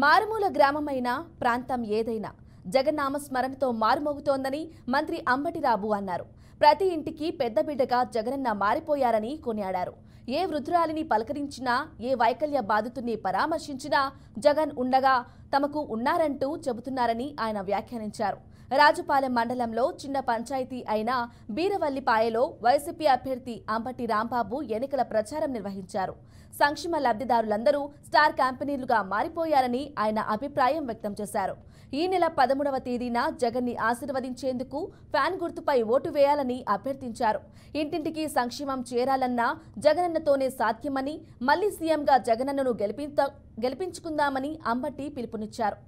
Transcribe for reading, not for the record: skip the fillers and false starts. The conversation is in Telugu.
మారుమూల గ్రామమైన ప్రాంతం ఏదైనా జగన్నామ స్మరణతో మారుమోగుతోందని మంత్రి అంబటిరాబు అన్నారు. ప్రతి ఇంటికి పెద్ద బిడ్డగా జగనన్న మారిపోయారని కొనియాడారు. ఏ వృద్ధురాలిని పలకరించినా, ఏ వైకల్య బాధితుల్ని పరామర్శించినా జగన్ ఉండగా తమకు ఉన్నారంటూ చెబుతున్నారని ఆయన వ్యాఖ్యానించారు. రాజుపాలెం మండలంలో చిన్న పంచాయతీ అయిన బీరవల్లిపాయలో వైసీపీ అభ్యర్థి అంబటి రాంబాబు ఎన్నికల ప్రచారం నిర్వహించారు. సంక్షేమ లబ్ధిదారులందరూ స్టార్ క్యాంపెయినర్లుగా మారిపోయారని ఆయన అభిప్రాయం వ్యక్తం చేశారు. ఈ నెల 13వ తేదీన జగన్ని ఆశీర్వదించేందుకు ఫ్యాన్ గుర్తుపై ఓటు వేయాలని అభ్యర్థించారు. ఇంటింటికి సంక్షేమం చేరాలన్నా జగనన్నతోనే సాధ్యమని, మళ్లీ సీఎంగా జగనన్నను గెలిపించుకుందామని అంబటి పిలుపునిచ్చారు.